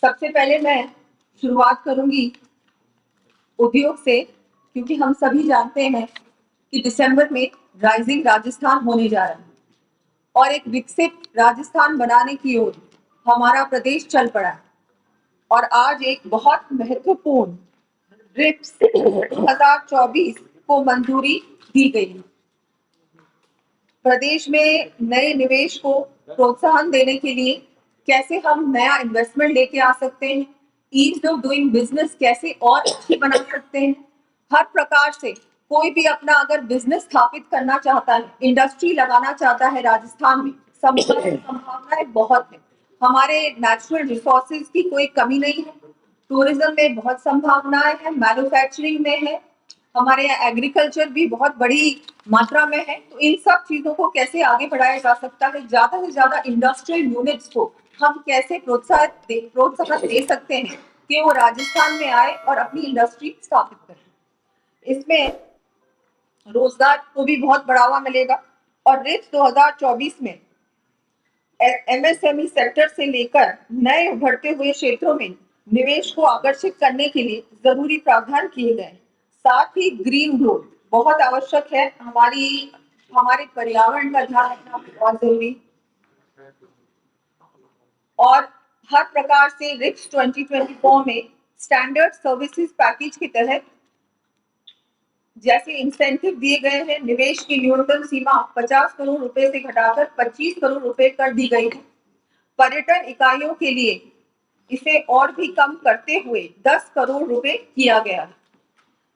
सबसे पहले मैं शुरुआत करूंगी उद्योग से, क्योंकि हम सभी जानते हैं कि दिसंबर में राइजिंग राजस्थान होने जा रहा है और एक विकसित राजस्थान बनाने की ओर हमारा प्रदेश चल पड़ा है। और आज एक बहुत महत्वपूर्ण रिप्स 2024 को मंजूरी दी गई है। प्रदेश में नए निवेश को प्रोत्साहन देने के लिए कैसे हम नया इन्वेस्टमेंट लेके आ सकते हैं, ईज ऑफ डूइंग बिजनेस कैसे और अच्छी बना सकते हैं। हर प्रकार से कोई भी अपना अगर बिजनेस स्थापित करना चाहता है, इंडस्ट्री लगाना चाहता है राजस्थान में, संभावनाएं बहुत है। हमारे नेचुरल रिसोर्सेज की कोई कमी नहीं है, टूरिज्म में बहुत संभावनाएं हैं, मैन्युफैक्चरिंग में है, हमारे यहाँ एग्रीकल्चर भी बहुत बड़ी मात्रा में है। तो इन सब चीजों को कैसे आगे बढ़ाया जा सकता है, ज्यादा से ज्यादा इंडस्ट्रियल यूनिट्स को हम कैसे प्रोत्साहन दे सकते हैं कि वो राजस्थान में आए और अपनी इंडस्ट्री स्थापित करें। इसमें रोजगार को भी बहुत बढ़ावा मिलेगा। और रिप्स 2024 में एमएसएमई सेक्टर से लेकर नए उभरते हुए क्षेत्रों में निवेश को आकर्षित करने के लिए जरूरी प्रावधान किए गए। साथ ही ग्रीन ग्रोथ बहुत आवश्यक है, हमारे पर्यावरण का ध्यान रखना बहुत जरूरी। और हर प्रकार से रिप्स 2024 में स्टैंडर्ड सर्विसेज पैकेज के तहत जैसे इंसेंटिव दिए गए हैं, निवेश की न्यूनतम सीमा 50 करोड़ रुपए से घटाकर 25 करोड़ रुपए कर दी गई है। पर्यटन इकाइयों के लिए इसे और भी कम करते हुए 10 करोड़ रुपए किया गया है।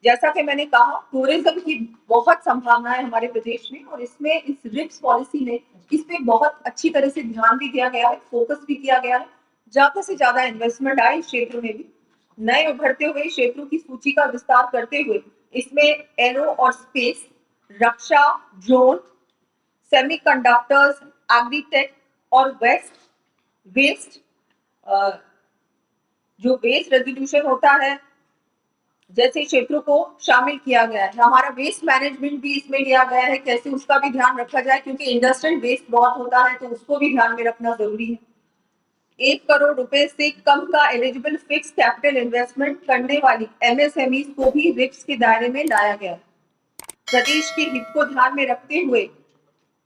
जैसा कि मैंने कहा, टूरिज्म की बहुत संभावनाएं हमारे प्रदेश में, और इसमें इस रिप्स पॉलिसी में इस पे बहुत अच्छी तरह से ध्यान भी दिया गया है, फोकस भी किया गया है। ज्यादा से ज्यादा इन्वेस्टमेंट आए इस क्षेत्र में भी। नए उभरते हुए क्षेत्रों की सूची का विस्तार करते हुए इसमें एरो और स्पेस, रक्षा, ड्रोन, सेमीकंडक्टर्स, एग्रीटेक और वेस्ट जो वेस्ट रेजिड्यूशन होता है जैसे क्षेत्रों को शामिल किया गया है। हमारा वेस्ट मैनेजमेंट भी इसमें लिया गया है, कैसे उसका भी ध्यान रखा जाए, क्योंकि इंडस्ट्रियल वेस्ट बहुत होता है तो उसको भी ध्यान में रखना जरूरी है। 1 करोड़ रुपए से कम का एलिजिबल फिक्स कैपिटल इन्वेस्टमेंट करने वाली एमएसएमई को भी रिप्स के दायरे में लाया गया। प्रदेश के हित को ध्यान में रखते हुए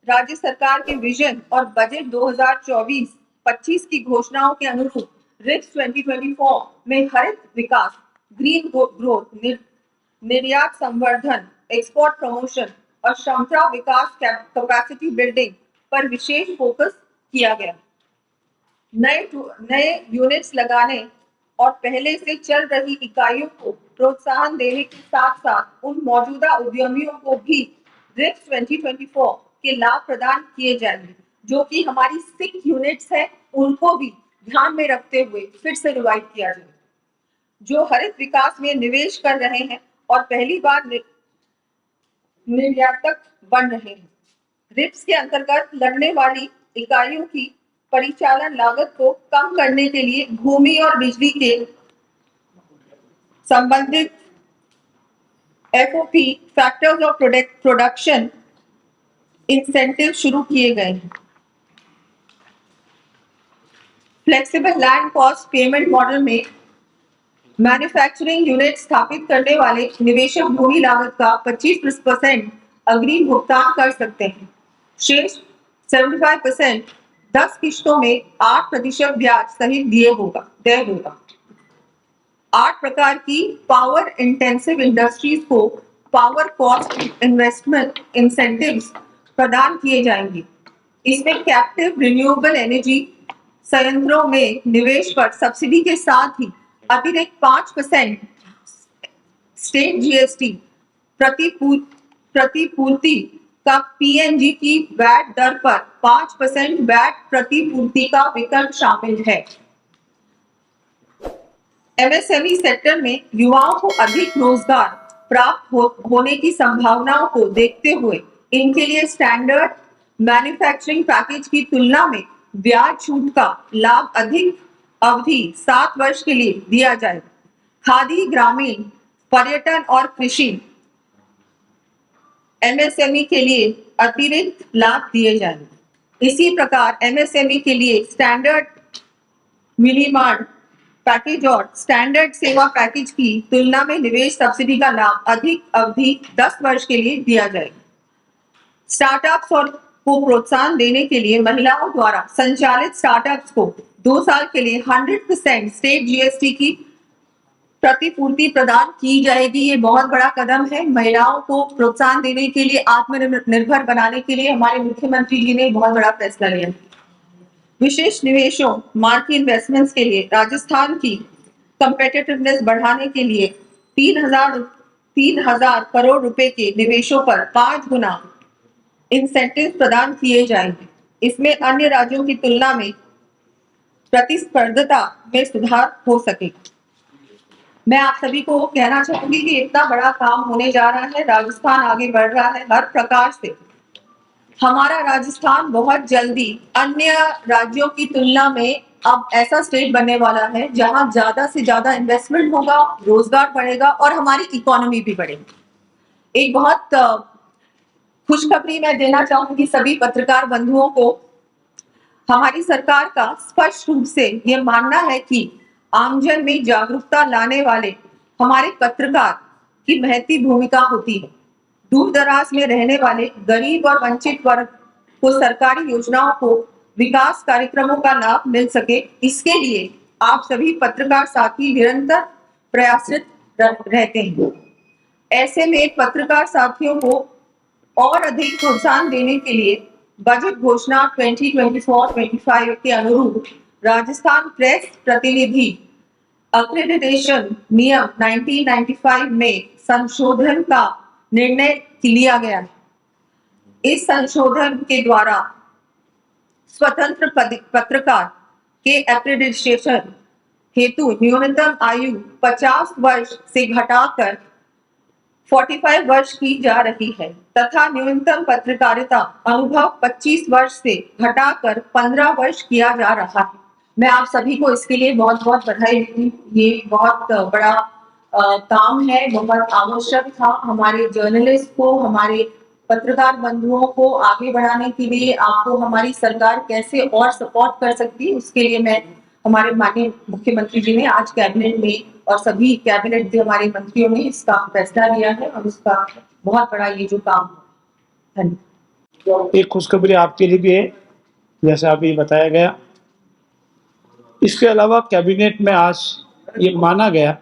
राज्य सरकार के विजन और बजट 2024-25 की घोषणाओं के अनुरूप रिप्स 2024 में हरित विकास, ग्रीन ग्रोथ, निर्यात संवर्धन, एक्सपोर्ट प्रमोशन और क्षमता विकास, कैपेसिटी बिल्डिंग पर विशेष फोकस किया गया। नए यूनिट्स लगाने और पहले से चल रही इकाइयों को प्रोत्साहन देने के साथ साथ उन मौजूदा उद्यमियों को भी रिप्स 2024 के लाभ प्रदान किए जाएंगे। जो कि हमारी 6 यूनिट्स है, उनको भी ध्यान में रखते हुए फिर से रिवाइव किया जाए, जो हरित विकास में निवेश कर रहे हैं और पहली बार निर्यातक बन रहे हैं। रिप्स के अंतर्गत लगने वाली इकाइयों की परिचालन लागत को कम करने के लिए भूमि और बिजली के संबंधित FOP, factors of production incentive शुरू किए गए हैं। Flexible land cost payment model में मैन्युफैक्चरिंग यूनिट स्थापित करने वाले निवेशक भूमि लागत का 25% अग्रिम भुगतान कर सकते हैं। शेष 75% 10 किश्तों में 8% ब्याज सहित देय होगा। 8 प्रकार की पावर इंटेंसिव इंडस्ट्रीज को पावर कॉस्ट इन्वेस्टमेंट इंसेंटिव्स प्रदान किए जाएंगे। इसमें कैप्टिव रिन्यूएबल एनर्जी संयंत्रों में निवेश पर सब्सिडी के साथ ही अतिरिक्त 5% स्टेट जीएसटी प्रतिपूर्ति का पीएनजी की वैट दर पर 5% वैट प्रतिपूर्ति का विकल्प शामिल है। एमएसएमई सेक्टर में युवाओं को अधिक रोजगार प्राप्त होने की संभावनाओं को देखते हुए इनके लिए स्टैंडर्ड मैन्युफैक्चरिंग पैकेज की तुलना में ब्याज छूट का लाभ अधिक अवधि 7 वर्ष के लिए दिया जाएगा। खादी, ग्रामीण, पर्यटन और कृषि एमएसएमई के लिए अतिरिक्त लाभ दिए जाएंगे। इसी प्रकार एमएसएमई के लिए स्टैंडर्ड मिनीमार्ट पैकेज और स्टैंडर्ड सेवा पैकेज की तुलना में निवेश सब्सिडी का लाभ अधिक अवधि 10 वर्ष के लिए दिया जाएगा। स्टार्टअप्स और को प्रोत्साहन देने के लिए महिलाओं द्वारा संचालित स्टार्टअप्स को 2 साल के लिए 100% स्टेट जीएसटी की प्रतिपूर्ति प्रदान की जाएगी। ये बहुत बड़ा कदम है। महिलाओं को प्रोत्साहन देने के लिए, आत्मनिर्भर बनाने के लिए हमारे मुख्यमंत्री जी ने बहुत बड़ा फैसला लिया। विशेष निवेशों, मार्केट इन्वेस्टमेंट्स के लिए राजस्थान की कंपेटिटिवनेस बढ़ाने के लिए 3,000 करोड़ रुपए के निवेशों पर 5 गुना इंसेंटिव प्रदान किए जाएंगे। इसमें अन्य राज्यों की तुलना में प्रतिस्पर्धता में सुधार हो सकेगा। मैं आप सभी को कहना चाहूंगी कि इतना बड़ा काम होने जा रहा है, राजस्थान आगे बढ़ रहा है हर प्रकार से। हमारा राजस्थान बहुत जल्दी अन्य राज्यों की तुलना में अब ऐसा स्टेट बनने वाला है जहां ज्यादा से ज्यादा इन्वेस्टमेंट होगा, रोजगार बढ़ेगा और हमारी इकोनॉमी भी बढ़ेगी। एक बहुत खुशखबरी मैं देना चाहूंगी सभी पत्रकार बंधुओं को। हमारी सरकार का स्पष्ट रूप से ये मानना है कि आमजन में जागरूकता लाने वाले हमारे पत्रकार की महती भूमिका होती है। दूर दराज में रहने वाले गरीब और वंचित वर्ग को सरकारी योजनाओं को, विकास कार्यक्रमों का लाभ मिल सके, इसके लिए आप सभी पत्रकार साथी निरंतर प्रयासरत रहते हैं। ऐसे में पत्रकार साथियों को और अधिक प्रोत्साहन देने के लिए बजट घोषणा 2024-25 के अनुरूप राजस्थान प्रेस प्रतिनिधि अक्रेडिटेशन नियम 1995 में संशोधन का निर्णय लिया गया है। इस संशोधन के द्वारा स्वतंत्र पत्रकार के एक्रेडिटेशन हेतु न्यूनतम आयु 50 वर्ष से घटाकर 45 वर्ष की जा रही है तथा न्यूनतम पत्रकारिता अनुभव 25 वर्ष से घटाकर 15 वर्ष किया जा रहा है। मैं आप सभी को इसके लिए बहुत बहुत बधाई देती हूँ। ये बहुत बड़ा काम है, बहुत आवश्यक था हमारे जर्नलिस्ट को, हमारे पत्रकार बंधुओं को आगे बढ़ाने के लिए। आपको हमारी सरकार कैसे और सपोर्ट कर सकती है, उसके लिए मैं हमारे माननीय मुख्यमंत्री जी ने आज कैबिनेट में और सभी कैबिनेट के हमारे मंत्रियों ने इसका फैसला लिया है और उसका बहुत बड़ा ये जो काम है। एक खुशखबरी आपके लिए भी है, जैसा अभी बताया गया। इसके अलावा कैबिनेट में आज ये माना गया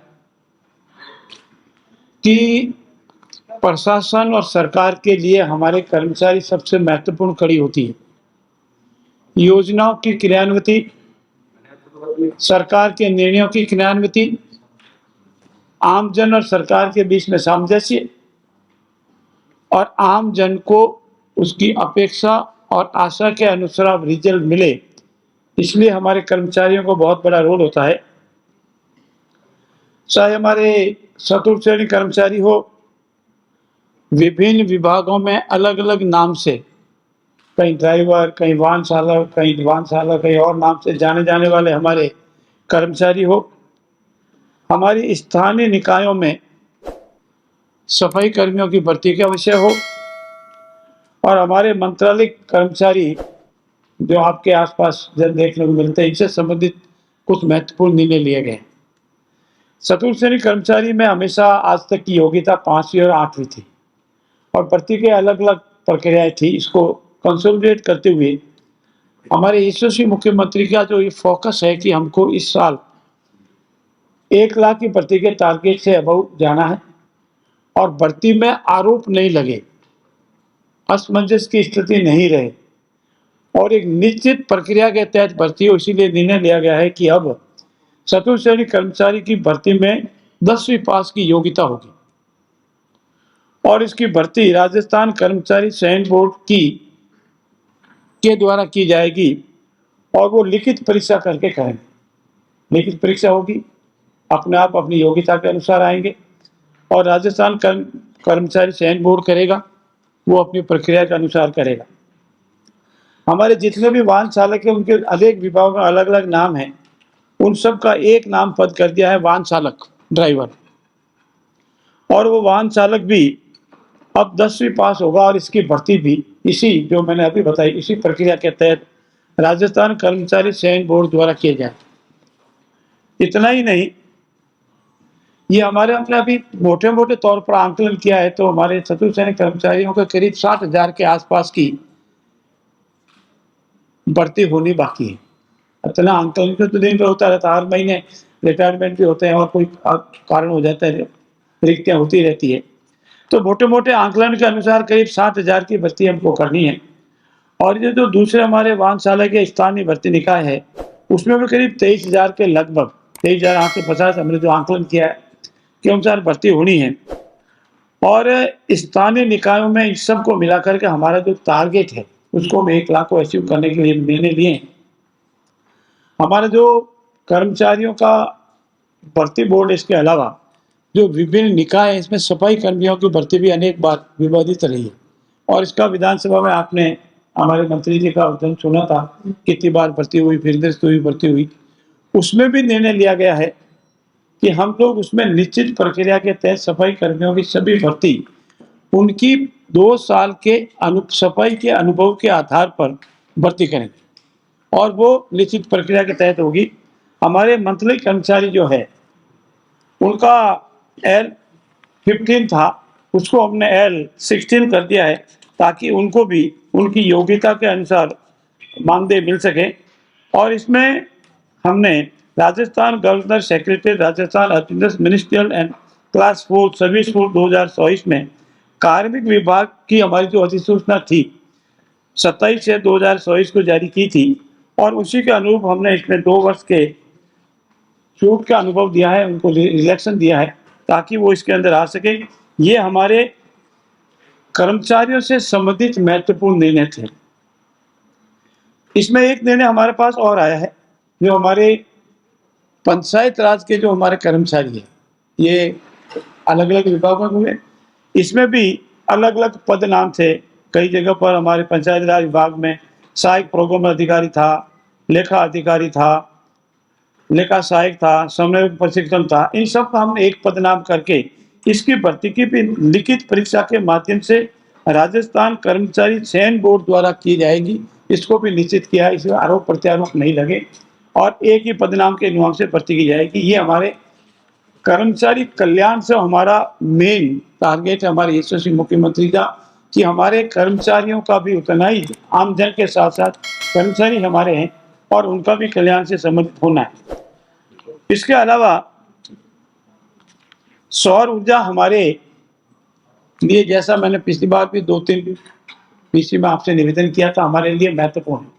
कि प्रशासन और सरकार के लिए हमारे कर्मचारी सबसे महत्वपूर्ण कड़ी होती है। योजनाओं की क्रियान्विति, सरकार के निर्णयों की क्रियान्विति, आमजन और सरकार के बीच में सामंजस्य और आम जन को उसकी अपेक्षा और आशा के अनुसार रिजल्ट मिले, इसलिए हमारे कर्मचारियों को बहुत बड़ा रोल होता है। चाहे हमारे चतुर्थ श्रेणी कर्मचारी हो, विभिन्न विभागों में अलग अलग नाम से, कहीं ड्राइवर, कहीं वाहन चालक, कहीं और नाम से जाने जाने वाले हमारे कर्मचारी हो, हमारी स्थानीय निकायों में सफाई कर्मियों की भर्ती का विषय हो, और हमारे मंत्रालय कर्मचारी जो आपके आसपास देखने को मिलते हैं, इनसे संबंधित कुछ महत्वपूर्ण निर्णय लिए गए। चतुर्थ श्रेणी कर्मचारी में हमेशा आज तक की योग्यता 5वीं और 8वीं थी और भर्ती के अलग अलग प्रक्रियाएं थी। इसको कंसोलिडेट करते हुए हमारे यशस्वी मुख्यमंत्री का जो ये फोकस है कि हमको इस साल 1 लाख की भर्ती के टारगेट से अबव जाना है और भर्ती में आरोप नहीं लगे, असमंजस की स्थिति नहीं रहे और एक निश्चित प्रक्रिया के तहत भर्ती हो। इसीलिए निर्णय लिया गया है कि अब चतुर्थ श्रेणी कर्मचारी की भर्ती में 10वीं पास की योग्यता होगी और इसकी भर्ती राजस्थान कर्मचारी चयन बोर्ड के द्वारा की जाएगी और वो लिखित परीक्षा करके करेंगे। लिखित परीक्षा होगी, अपने आप अपनी योग्यता के अनुसार आएंगे और राजस्थान कर्मचारी चयन बोर्ड करेगा, वो अपनी प्रक्रिया के अनुसार करेगा। हमारे जितने भी वाहन चालक हैं उनके अनेक विभागों में अलग अलग नाम हैं, उन सब का एक नाम पद कर दिया है वाहन चालक, ड्राइवर, और वो वाहन चालक भी अब 10वीं पास होगा और इसकी भर्ती भी इसी जो मैंने अभी बताई इसी प्रक्रिया के तहत राजस्थान कर्मचारी चयन बोर्ड द्वारा किए जाए। इतना ही नहीं, ये हमारे हमने अभी मोटे मोटे तौर पर आंकलन किया है तो हमारे चतुर्थ सैनिक कर्मचारियों के करीब 60,000 के आसपास की भर्ती होनी बाकी है। इतना आंकलन तो दिन पे होता रहता है, हर महीने रिटायरमेंट भी होते हैं और कोई कारण हो जाता है, रिक्तियां होती रहती है। तो मोटे मोटे आंकलन के अनुसार करीब 60,000 की भर्ती हमको करनी है। और ये जो दूसरे हमारे वाहनशाला के स्थानीय भर्ती निकाय है, उसमें भी करीब 23,000 के लगभग 23,850 हमने जो आंकलन किया है के अनुसार भर्ती होनी है। और स्थानीय निकायों में इस सब को मिलाकर के हमारा जो टारगेट है उसको हम 1 लाख को अचीव करने के लिए निर्णय लिए हैं। हमारा जो कर्मचारियों का भर्ती बोर्ड, इसके अलावा जो विभिन्न निकाय है, इसमें सफाई कर्मियों की भर्ती भी अनेक बार विवादित रही है और इसका विधानसभा में आपने हमारे मंत्री जी का उद्यम सुना था, कितनी बार भर्ती हुई, फिर भर्ती हुई। उसमें भी निर्णय लिया गया है कि हम लोग उसमें निश्चित प्रक्रिया के तहत सफाई कर्मियों की सभी भर्ती उनकी 2 साल के सफाई के अनुभव के आधार पर भर्ती करेंगे और वो निश्चित प्रक्रिया के तहत होगी। हमारे मंथली कर्मचारी जो है उनका L15 था, उसको हमने L16 कर दिया है ताकि उनको भी उनकी योग्यता के अनुसार मानदेय मिल सके। और इसमें हमने Rajasthan governor secretary, Rajasthan attendance ministerial and class 4 service code 2024 में कार्मिक विभाग की हमारी जो अधिसूचना थी 27/6/2024 को जारी की थी और उसी के अनुरूप हमने इसमें 2 वर्ष के छूट का अनुभव दिया है, उनको रिलैक्सेशन दिया है ताकि वो इसके अंदर आ सके। ये हमारे कर्मचारियों से संबंधित महत्वपूर्ण निर्णय थे। इसमें एक निर्णय हमारे पास और आया है, जो हमारे पंचायत राज के जो हमारे कर्मचारी हैं, ये अलग अलग विभागों में हुए, इसमें भी अलग अलग पद नाम थे। कई जगह पर हमारे पंचायत राज विभाग में सहायक प्रोग्राम अधिकारी था, लेखा अधिकारी था, लेखा सहायक था, समन्वय प्रशिक्षण था। इन सब का हमने एक पद नाम करके इसकी भर्ती की भी लिखित परीक्षा के माध्यम से राजस्थान कर्मचारी चयन बोर्ड द्वारा की जाएगी, इसको भी निश्चित किया है। इसमें आरोप प्रत्यारोप नहीं लगे और एक ही पदनाम के नियम से भर्ती की जाएगी। ये हमारे कर्मचारी कल्याण से हमारा मेन टारगेट है, हमारे यशस्वी मुख्यमंत्री का, कि हमारे कर्मचारियों का भी उतना ही, आम जन के साथ साथ कर्मचारी हमारे हैं और उनका भी कल्याण से संबंधित होना है। इसके अलावा सौर ऊर्जा हमारे लिए, जैसा मैंने पिछली बार भी 2-3 पीसी में आपसे निवेदन किया था, हमारे लिए महत्वपूर्ण है।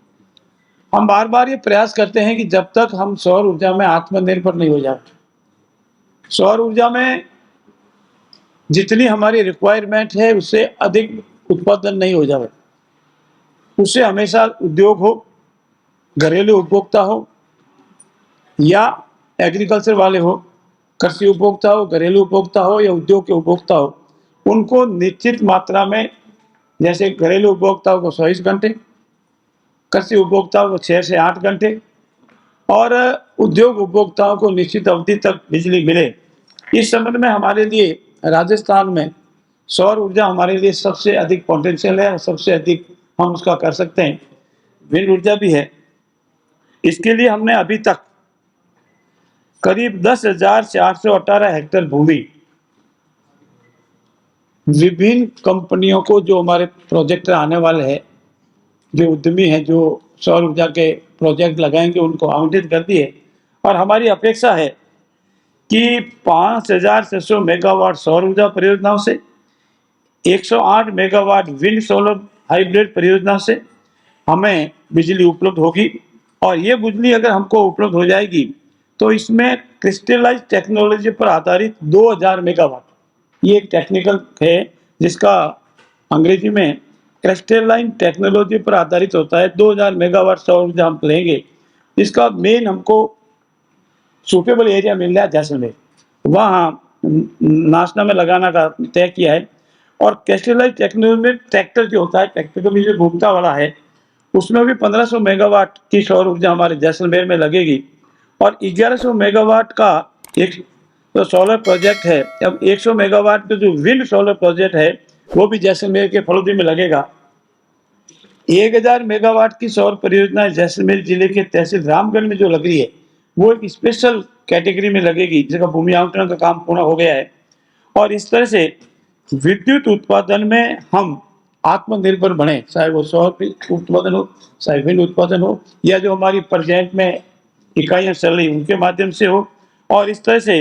हम बार बार ये प्रयास करते हैं कि जब तक हम सौर ऊर्जा में आत्मनिर्भर नहीं हो जाते, सौर ऊर्जा में जितनी हमारी रिक्वायरमेंट है उससे अधिक उत्पादन नहीं हो जाए, उससे हमेशा उद्योग हो, घरेलू उपभोक्ता हो या एग्रीकल्चर वाले हो, कृषि उपभोक्ता हो, घरेलू उपभोक्ता हो या उद्योग के उपभोक्ता हो, उनको निश्चित मात्रा में, जैसे घरेलू उपभोक्ताओं को 24 घंटे, कृषि उपभोक्ताओं को 6 से 8 घंटे और उद्योग उपभोक्ताओं को निश्चित अवधि तक बिजली मिले। इस संबंध में हमारे लिए राजस्थान में सौर ऊर्जा हमारे लिए सबसे अधिक पोटेंशियल है और सबसे अधिक हम उसका कर सकते हैं। विंड ऊर्जा भी है। इसके लिए हमने अभी तक करीब 10,418 हेक्टेयर भूमि विभिन्न कंपनियों को, जो हमारे प्रोजेक्ट आने वाले हैं, जो उद्यमी हैं जो सौर ऊर्जा के प्रोजेक्ट लगाएंगे, उनको आवंटित कर दिए। और हमारी अपेक्षा है कि 5,600 मेगावाट सौर ऊर्जा परियोजनाओं से, 108 मेगावाट विंड सोलर हाइब्रिड परियोजना से हमें बिजली उपलब्ध होगी। और ये बिजली अगर हमको उपलब्ध हो जाएगी तो इसमें क्रिस्टलाइज टेक्नोलॉजी पर आधारित 2000 मेगावाट, ये एक टेक्निकल है जिसका अंग्रेजी में क्रिस्टलाइन टेक्नोलॉजी पर आधारित होता है। 2000 मेगावाट सौर ऊर्जा हम लेंगे। इसका मेन हमको सूटेबल एरिया मिल रहा है जैसलमेर, वहाँ नासना में लगाना का तय किया है। और क्रिस्टलाइज टेक्नोलॉजी में ट्रैक्टर जो होता है, ट्रैक्टर का भी जो घूमता वाला है, उसमें भी 1500 मेगावाट की सौर ऊर्जा हमारे जैसलमेर में लगेगी। और 1100 मेगावाट का एक तो सोलर प्रोजेक्ट है। अब 100 मेगावाट का जो विंड सोलर प्रोजेक्ट है वो भी जैसलमेर के फलोदी में लगेगा। 1000 मेगावाट की सौर परियोजना जैसलमेर जिले के तहसील रामगढ़ में जो लग रही है, वो एक स्पेशल कैटेगरी में लगेगी, जिसका भूमि आवंटन का काम पूरा हो गया है। और इस तरह से विद्युत उत्पादन में हम आत्मनिर्भर बने, चाहे वो सौर उत्पादन हो, चाहे विंड उत्पादन हो, या जो हमारी प्रेजेंट में इकाइयां चल रही उनके माध्यम से हो। और इस तरह से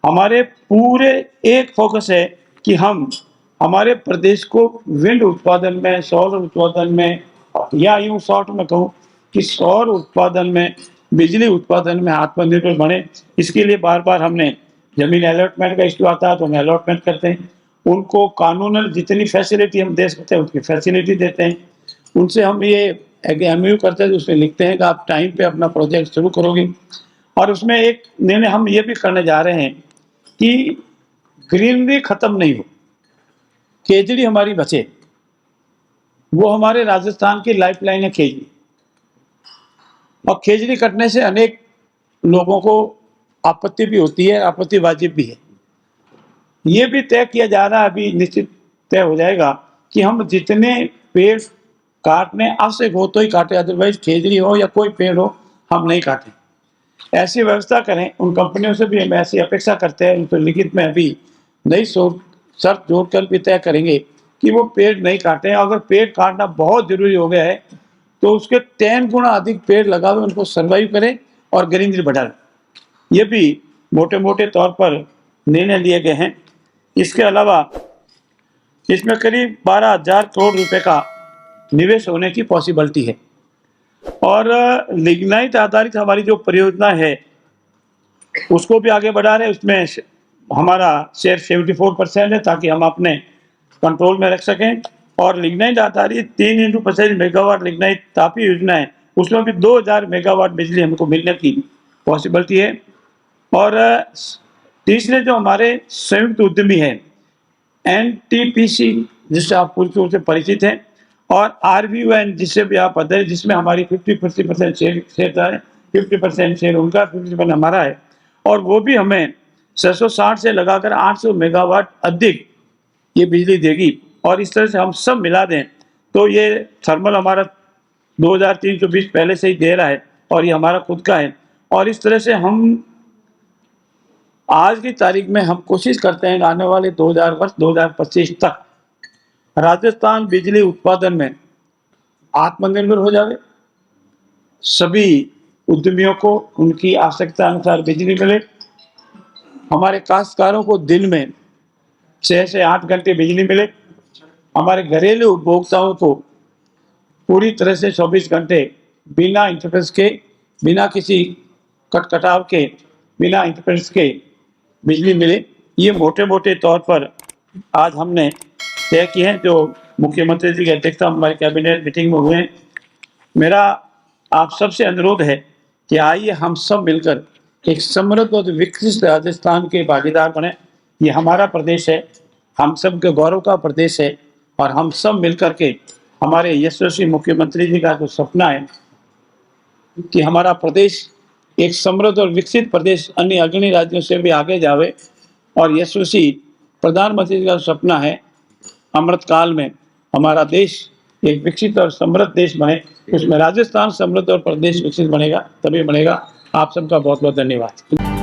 हमारे पूरे एक फोकस है कि हम हमारे प्रदेश को विंड उत्पादन में, सौर उत्पादन में, या यूं शॉर्ट में कहूँ कि सौर उत्पादन में, बिजली उत्पादन में आत्मनिर्भर बने। इसके लिए बार बार हमने जमीन अलॉटमेंट का इश्यू आता है तो हम अलॉटमेंट करते हैं, उनको कानूनन जितनी फैसिलिटी हम दे सकते हैं उतनी फैसिलिटी देते हैं। उनसे हम ये एमओयू करते हैं, उसमें लिखते हैं कि आप टाइम पे अपना प्रोजेक्ट शुरू करोगे। और उसमें एक निर्णय हम ये भी करने जा रहे हैं कि ग्रीनरी खत्म नहीं हो, खेजड़ी हमारी बचे। वो हमारे राजस्थान की लाइफलाइन है खेजड़ी, और खेजड़ी कटने से अनेक लोगों को आपत्ति भी होती है, आपत्ति वाजिब भी है। ये भी तय किया जा रहा है, अभी निश्चित तय हो जाएगा कि हम जितने पेड़ काटने आवश्यक हो तो ही काटे, अदरवाइज खेजड़ी हो या कोई पेड़ हो हम नहीं काटें। ऐसी व्यवस्था करें। उन कंपनियों से भी हम ऐसी अपेक्षा करते हैं, उनको लिखित में अभी नई शर्त जोड़कर भी तय करेंगे कि वो पेड़ नहीं काटें। अगर पेड़ काटना बहुत जरूरी हो गया है तो उसके 10 गुना अधिक पेड़ लगावे, उनको सर्वाइव करें और ग्रीनरी बढ़ाएं। ये भी मोटे मोटे तौर पर निर्णय लिए गए हैं। इसके अलावा इसमें करीब 12,000 करोड़ रुपए का निवेश होने की पॉसिबिलिटी है। और लिग्नाइट आधारित हमारी जो परियोजना है उसको भी आगे बढ़ा रहे हैं। उसमें हमारा शेयर 74% है ताकि हम अपने कंट्रोल में रख सकें। और लिग्नाइट आधारित 3x25 मेगावाट लिग्नाइट तापी योजना है, उसमें भी 2,000 मेगावाट बिजली हमको मिलने की पॉसिबिलिटी है। और तीसरे जो हमारे संयुक्त उद्यमी है NTPC, जिससे आप पूरी तौर से परिचित हैं, और RVUN, जिससे भी आप पता है, जिसमें हमारी 50% शेयर है, 50% शेयर उनका, 50% हमारा है। और वो भी हमें 660 से लगाकर 800 मेगावाट अधिक ये बिजली देगी। और इस तरह से हम सब मिला दें तो ये थर्मल हमारा 2320 पहले से ही दे रहा है और ये हमारा खुद का है। और इस तरह से हम आज की तारीख में हम कोशिश करते हैं आने वाले 2025 तक राजस्थान बिजली उत्पादन में आत्मनिर्भर हो जाए, सभी उद्यमियों को उनकी आवश्यकता अनुसार बिजली मिले, हमारे काश्तकारों को दिन में 6 से 8 घंटे बिजली मिले, हमारे घरेलू उपभोक्ताओं को पूरी तरह से 24 घंटे बिना इंटरफेरेंस के, बिना किसी कटकटाव के, बिना इंटरफेरेंस के बिजली मिले। ये मोटे मोटे तौर पर आज हमने तय किए हैं, जो मुख्यमंत्री जी की अध्यक्षता हमारे कैबिनेट मीटिंग में हुए हैं। मेरा आप सबसे अनुरोध है कि आइए हम सब मिलकर एक समृद्ध और विकसित राजस्थान के भागीदार बने। ये हमारा प्रदेश है, हम सब के गौरव का प्रदेश है, और हम सब मिलकर के हमारे यशस्वी मुख्यमंत्री जी का जो सपना है कि हमारा प्रदेश एक समृद्ध और विकसित प्रदेश अन्य अग्रणी राज्यों से भी आगे जावे, और यशस्वी प्रधानमंत्री जी का सपना है अमृतकाल में हमारा देश एक विकसित और समृद्ध देश बने, उसमें राजस्थान समृद्ध और प्रदेश विकसित बनेगा, तभी बनेगा। आप सबका बहुत बहुत धन्यवाद।